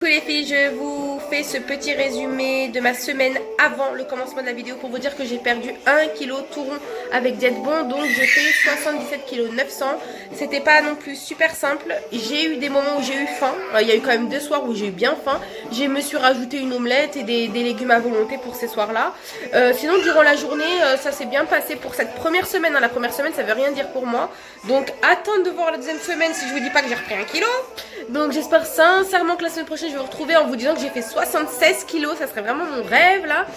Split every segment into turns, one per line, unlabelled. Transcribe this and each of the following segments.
Coucou les filles, je vous fais ce petit résumé de ma semaine avant le commencement de la vidéo pour vous dire que j'ai perdu 1 kg tout rond avec Diète Bon, donc je fais 77 kg 900. C'était pas non plus super simple, j'ai eu des moments où j'ai eu faim, il y a eu quand même 2 soirs où j'ai eu bien faim, je me suis rajouté une omelette et des légumes à volonté pour ces soirs-là. Sinon durant la journée, ça s'est bien passé pour cette première semaine, la première semaine ça veut rien dire pour moi, donc attendre de voir la deuxième semaine si je vous dis pas que j'ai repris 1 kg. Donc j'espère sincèrement que la semaine prochaine je vais vous retrouver en vous disant que j'ai fait 76 kilos, ça serait vraiment mon rêve là.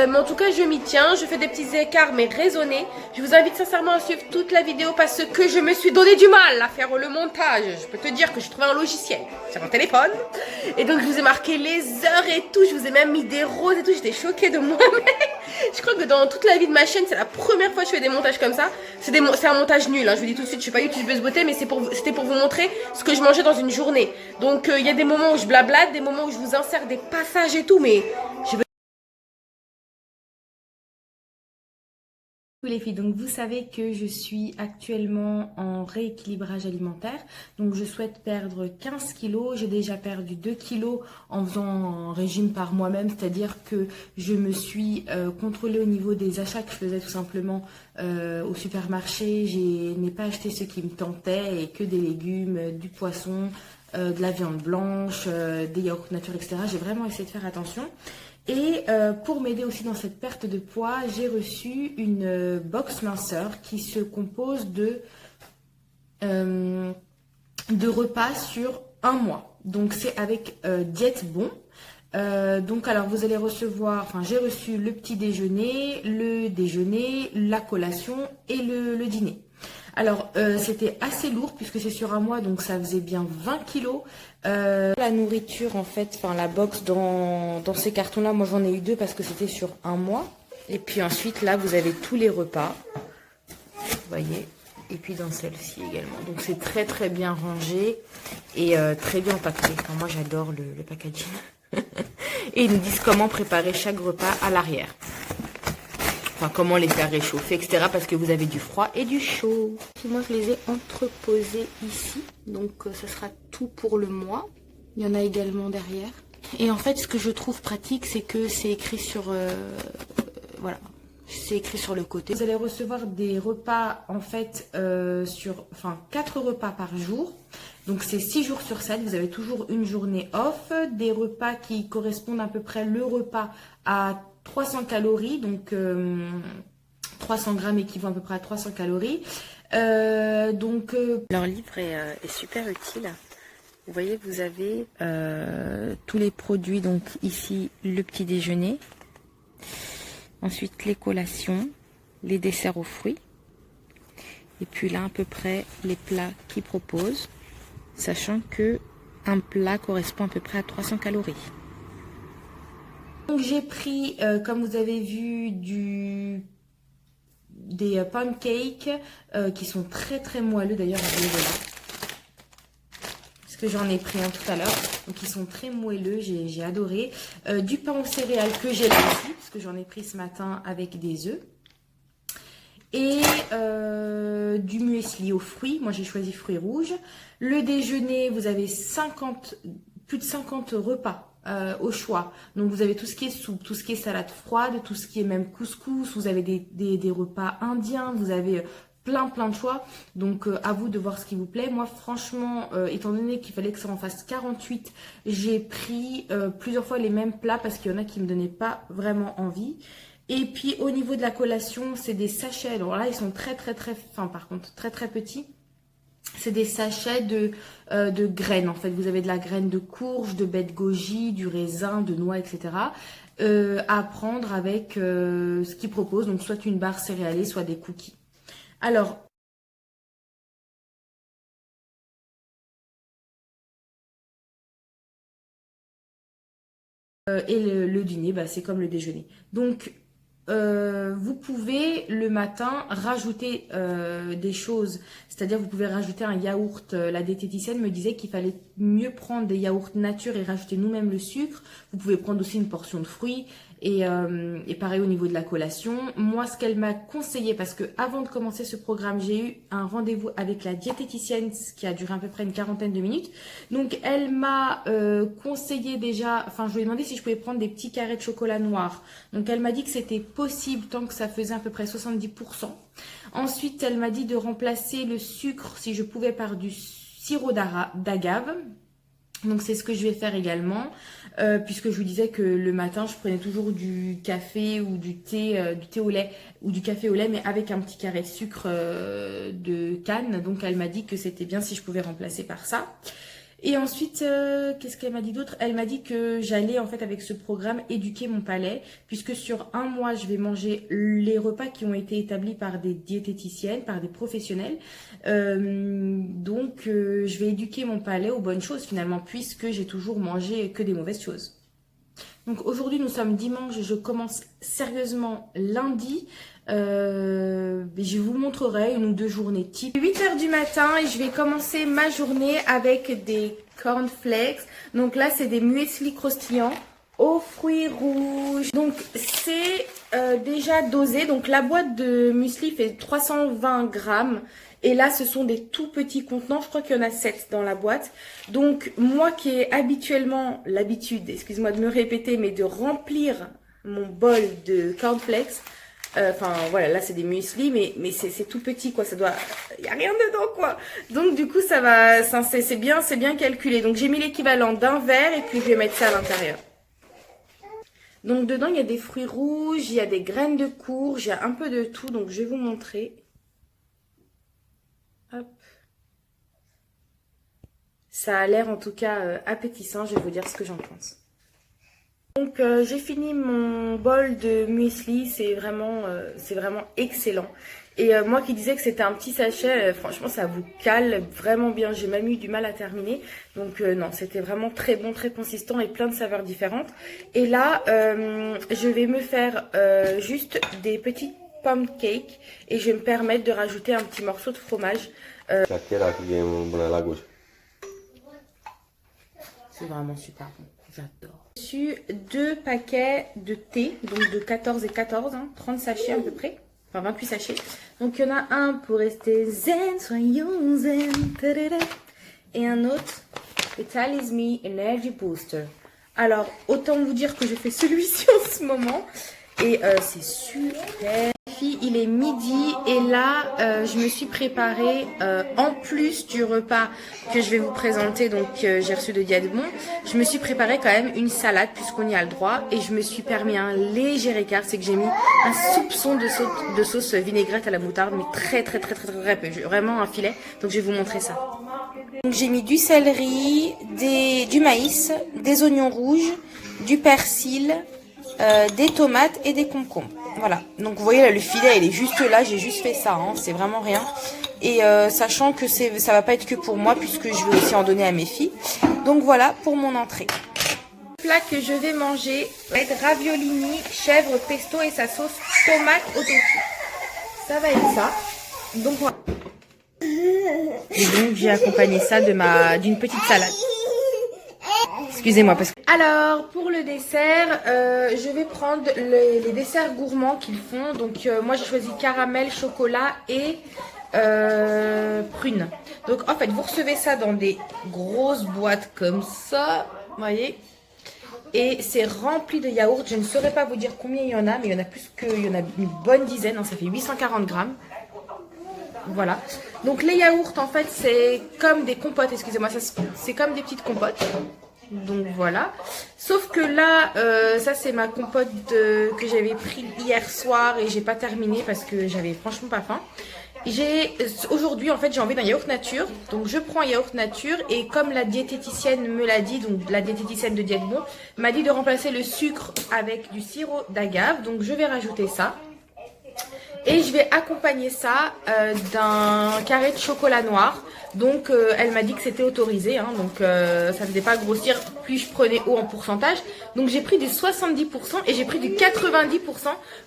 Mais en tout cas je m'y tiens, je fais des petits écarts mais raisonnés. Je vous invite sincèrement à suivre toute la vidéo parce que je me suis donné du mal à faire le montage. Je peux te dire que j'ai trouvé un logiciel sur mon téléphone. Et donc je vous ai marqué les heures et tout, je vous ai même mis des roses et tout, j'étais choquée de moi. Je crois que dans toute la vie de ma chaîne, c'est la première fois que je fais des montages comme ça. C'est un montage nul, hein. Je vous dis tout de suite, je suis pas youtubeuse beauté, mais c'était pour vous montrer ce que je mangeais dans une journée. Donc il y a des moments où je blablate, des moments où je vous insère des passages et tout, mais je veux... Les filles, donc vous savez que je suis actuellement en rééquilibrage alimentaire, donc je souhaite perdre 15 kilos, j'ai déjà perdu 2 kilos en faisant un régime par moi-même, c'est-à-dire que je me suis contrôlée au niveau des achats que je faisais tout simplement au supermarché, je n'ai pas acheté ce qui me tentait et que des légumes, du poisson, de la viande blanche, des yaourts nature, etc. J'ai vraiment essayé de faire attention. Et pour m'aider aussi dans cette perte de poids, j'ai reçu une box minceur qui se compose de repas sur un mois. Donc c'est avec Diète Bon. Donc alors vous allez recevoir, enfin j'ai reçu le petit déjeuner, la collation et le dîner. Alors c'était assez lourd puisque c'est sur un mois, donc ça faisait bien 20 kilos. La nourriture en fait, enfin la box dans ces cartons là, moi j'en ai eu 2 parce que c'était sur un mois. Et puis ensuite là vous avez tous les repas, vous voyez. Et puis dans celle-ci également. Donc c'est très très bien rangé et très bien empaqueté. Enfin, moi j'adore le packaging. Et ils nous disent comment préparer chaque repas à l'arrière. Enfin, comment les faire réchauffer, etc. Parce que vous avez du froid et du chaud. Et moi, je les ai entreposés ici. Donc, ce sera tout pour le mois. Il y en a également derrière. Et en fait, ce que je trouve pratique, c'est que c'est écrit sur... voilà. C'est écrit sur le côté. Vous allez recevoir des repas, en fait, 4 repas par jour. Donc, c'est 6 jours sur 7. Vous avez toujours une journée off. Des repas qui correspondent à peu près le repas à 300 calories. Donc, 300 grammes équivaut à peu près à 300 calories. Leur livre est super utile. Vous voyez, vous avez tous les produits. Donc, ici, le petit déjeuner. Ensuite, les collations, les desserts aux fruits. Et puis là, à peu près, les plats qu'ils proposent. Sachant que un plat correspond à peu près à 300 calories. Donc j'ai pris, comme vous avez vu, des pancakes qui sont très très moelleux. D'ailleurs, regardez là. Parce que j'en ai pris un tout à l'heure. Donc ils sont très moelleux, j'ai adoré. Du pain aux céréales que j'ai là aussi, parce que j'en ai pris ce matin avec des œufs. Et du muesli aux fruits. Moi, j'ai choisi fruits rouges. Le déjeuner, vous avez plus de 50 repas au choix. Donc, vous avez tout ce qui est soupe, tout ce qui est salade froide, tout ce qui est même couscous. Vous avez des repas indiens. Vous avez plein de choix. Donc, à vous de voir ce qui vous plaît. Moi, franchement, étant donné qu'il fallait que ça en fasse 48, j'ai pris plusieurs fois les mêmes plats parce qu'il y en a qui me donnaient pas vraiment envie. Et puis au niveau de la collation, c'est des sachets. Alors là, ils sont très fins par contre, très petits. C'est des sachets de graines en fait. Vous avez de la graine de courge, de baie de goji, du raisin, de noix, etc. À prendre avec ce qu'ils proposent. Donc soit une barre céréalée, soit des cookies. Alors, et le dîner, bah, c'est comme le déjeuner. Donc, vous pouvez le matin rajouter des choses, c'est-à-dire vous pouvez rajouter un yaourt. La diététicienne me disait qu'il fallait
mieux prendre des yaourts nature et rajouter nous-mêmes le sucre. Vous pouvez prendre aussi une portion de fruits. Et pareil au niveau de la collation. Moi, ce qu'elle m'a conseillé, parce que avant de commencer ce programme, j'ai eu un rendez-vous avec la diététicienne qui a duré à peu près une quarantaine de minutes. Donc, elle m'a conseillé déjà, enfin, je lui ai demandé si je pouvais prendre des petits carrés de chocolat noir. Donc, elle m'a dit que c'était possible tant que ça faisait à peu près 70%. Ensuite, elle m'a dit de remplacer le sucre, si je pouvais, par du sirop d'agave. Donc c'est ce que je vais faire également, puisque je vous disais que le matin je prenais toujours du café ou du thé au lait ou du café au lait, mais avec un petit carré de sucre de canne. Donc elle m'a dit que c'était bien si je pouvais remplacer par ça. Et ensuite, qu'est-ce qu'elle m'a dit d'autre? Elle m'a dit que j'allais en fait avec ce programme éduquer mon palais, puisque sur un mois, je vais manger les repas qui ont été établis par des diététiciennes, par des professionnels. Donc, je vais éduquer mon palais aux bonnes choses finalement, puisque j'ai toujours mangé que des mauvaises choses. Donc aujourd'hui, nous sommes dimanche, je commence sérieusement lundi. Je vous montrerai une ou deux journées type. 8h du matin et je vais commencer ma journée avec des cornflakes. Donc là, c'est des muesli croustillants aux fruits rouges. Donc c'est déjà dosé. Donc la boîte de muesli fait 320 grammes. Et là, ce sont des tout petits contenants. Je crois qu'il y en a 7 dans la boîte. Donc, moi qui ai habituellement l'habitude, excuse-moi de me répéter, mais de remplir mon bol de cornflakes. Enfin, voilà, là, c'est des muesli, mais c'est tout petit, quoi. Ça doit... Il n'y a rien dedans, quoi. Donc, du coup, ça va... C'est bien calculé. Donc, j'ai mis l'équivalent d'un verre et puis je vais mettre ça à l'intérieur. Donc, dedans, il y a des fruits rouges, il y a des graines de courge, il y a un peu de tout. Donc, je vais vous montrer. Hop. Ça a l'air en tout cas appétissant, je vais vous dire ce que j'en pense. Donc j'ai fini mon bol de muesli, c'est vraiment excellent. Et moi qui disais que c'était un petit sachet, franchement ça vous cale vraiment bien, j'ai même eu du mal à terminer. Donc non, c'était vraiment très bon, très consistant et plein de saveurs différentes. Et là, je vais me faire juste des petites pomme cake et je vais me permettre de rajouter un petit morceau de fromage. C'est vraiment super bon, j'adore. J'ai reçu 2 paquets de thé, donc de 14 et 14, 30 sachets à peu près, enfin 28 sachets. Donc il y en a un pour rester zen, soyons zen, et un autre, Italy's Me Energy Booster. Alors autant vous dire que je fais celui-ci en ce moment. Et c'est super. Il est midi et là je me suis préparée en plus du repas que je vais vous présenter, donc j'ai reçu de Diadebon, je me suis préparée quand même une salade puisqu'on y a le droit et je me suis permis un léger écart, c'est que j'ai mis un soupçon de sauce vinaigrette à la moutarde, mais très peu, vraiment un filet, donc je vais vous montrer ça. Donc j'ai mis du céleri, du maïs, des oignons rouges, du persil, des tomates et des concombres. Voilà, donc vous voyez là le filet il est juste là, j'ai juste fait ça, c'est vraiment rien. Et sachant que ça va pas être que pour moi puisque je vais aussi en donner à mes filles. Donc voilà pour mon entrée. Le plat que je vais manger va être raviolini, chèvre, pesto et sa sauce tomate au tofu. Ça va être ça. Donc voilà. Et donc j'ai accompagné ça d'une petite salade. Excusez-moi parce que... Alors pour le dessert, je vais prendre les desserts gourmands qu'ils font. Donc moi j'ai choisi caramel, chocolat et prune. Donc en fait vous recevez ça dans des grosses boîtes comme ça, vous voyez. Et c'est rempli de yaourt. Je ne saurais pas vous dire combien il y en a, mais il y en a il y en a une bonne dizaine. Ça fait 840 grammes. Voilà. Donc les yaourts en fait c'est comme des compotes, excusez-moi, c'est comme des petites compotes. Donc voilà. Sauf que là, ça c'est ma compote que j'avais pris hier soir et j'ai pas terminé parce que j'avais franchement pas faim. Aujourd'hui en fait j'ai envie d'un yaourt nature, donc je prends un yaourt nature et comme la diététicienne me l'a dit, donc la diététicienne de Diadebon m'a dit de remplacer le sucre avec du sirop d'agave, donc je vais rajouter ça. Et je vais accompagner ça d'un carré de chocolat noir. Donc elle m'a dit que c'était autorisé, hein, donc ça ne faisait pas grossir plus je prenais haut en pourcentage. Donc j'ai pris du 70% et j'ai pris du 90%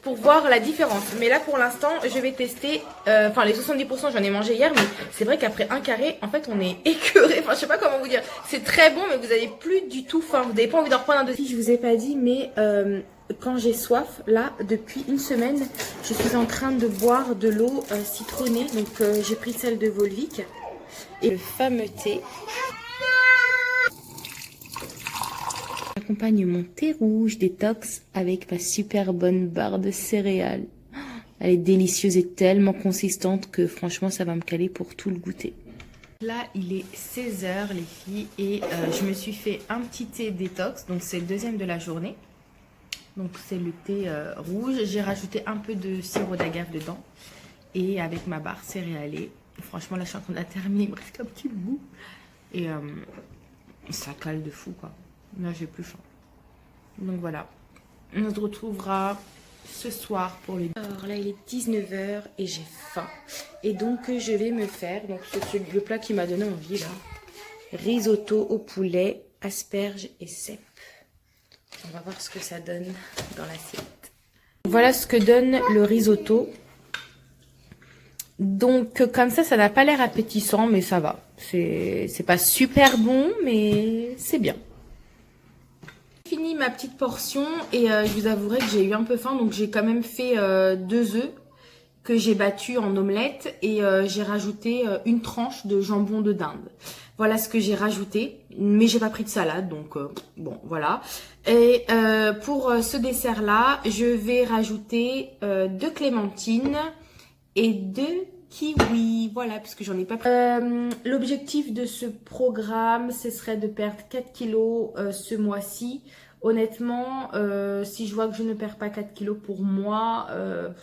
pour voir la différence. Mais là pour l'instant je vais tester, enfin les 70% j'en ai mangé hier, mais c'est vrai qu'après un carré en fait on est écœuré. Enfin je sais pas comment vous dire, c'est très bon mais vous avez plus du tout faim, vous n'avez pas envie d'en reprendre un deuxième. Je vous ai pas dit mais quand j'ai soif, là, depuis une semaine, je suis en train de boire de l'eau citronnée. Donc, j'ai pris celle de Volvic. Et le fameux thé. J'accompagne mon thé rouge détox avec ma super bonne barre de céréales. Elle est délicieuse et tellement consistante que franchement, ça va me caler pour tout le goûter. Là, il est 16 h les filles. Et je me suis fait un petit thé détox. Donc, c'est le deuxième de la journée. Donc c'est le thé rouge. J'ai rajouté un peu de sirop d'agave dedans. Et avec ma barre céréalée. Franchement, là, je suis en train de la terminer. Il me reste un petit bout. Et ça cale de fou, quoi. Là, j'ai plus faim. Donc voilà. On se retrouvera ce soir pour le... Alors là, il est 19 h et j'ai faim. Et donc, je vais me faire... Donc, c'est le plat qui m'a donné envie, là. Risotto au poulet, asperges et cèpes. On va voir ce que ça donne dans l'assiette. Voilà ce que donne le risotto. Donc comme ça n'a pas l'air appétissant, mais ça va. C'est pas super bon, mais c'est bien. J'ai fini ma petite portion et je vous avouerai que j'ai eu un peu faim. Donc j'ai quand même fait 2 œufs que j'ai battus en omelette et j'ai rajouté une tranche de jambon de dinde. Voilà ce que j'ai rajouté, mais j'ai pas pris de salade, donc bon, voilà. Et pour ce dessert-là, je vais rajouter 2 clémentines et 2 kiwis, voilà, parce que j'en ai pas pris. L'objectif de ce programme, ce serait de perdre 4 kilos ce mois-ci. Honnêtement, si je vois que je ne perds pas 4 kilos pour moi,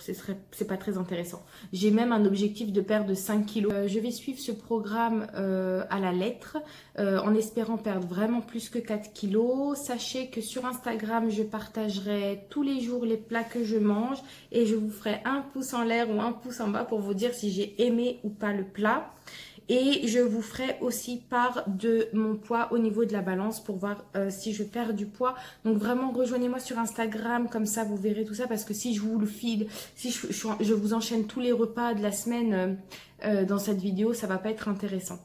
c'est pas très intéressant. J'ai même un objectif de perdre 5 kilos. Je vais suivre ce programme à la lettre, en espérant perdre vraiment plus que 4 kilos. Sachez que sur Instagram, je partagerai tous les jours les plats que je mange et je vous ferai un pouce en l'air ou un pouce en bas pour vous dire si j'ai aimé ou pas le plat. Et je vous ferai aussi part de mon poids au niveau de la balance pour voir si je perds du poids. Donc vraiment rejoignez-moi sur Instagram, comme ça vous verrez tout ça. Parce que si je vous le file, si je vous enchaîne tous les repas de la semaine dans cette vidéo, ça va pas être intéressant.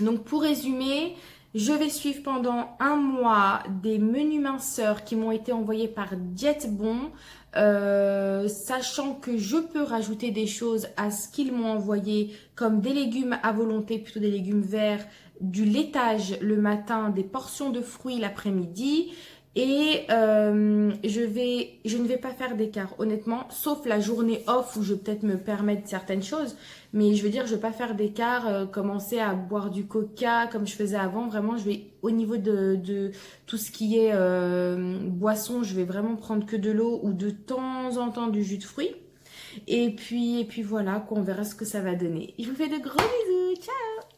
Donc pour résumer, je vais suivre pendant un mois des menus minceurs qui m'ont été envoyés par Dietebon. Sachant que je peux rajouter des choses à ce qu'ils m'ont envoyé comme des légumes à volonté, plutôt des légumes verts, du laitage le matin, des portions de fruits l'après-midi et je ne vais pas faire d'écart honnêtement, sauf la journée off où je vais peut-être me permettre certaines choses, mais je veux dire je vais pas faire d'écart, commencer à boire du coca comme je faisais avant. Vraiment je vais au niveau de tout ce qui est boisson, je vais vraiment prendre que de l'eau ou de temps en temps du jus de fruits et puis voilà quoi, on verra ce que ça va donner. Je vous fais de gros bisous, ciao.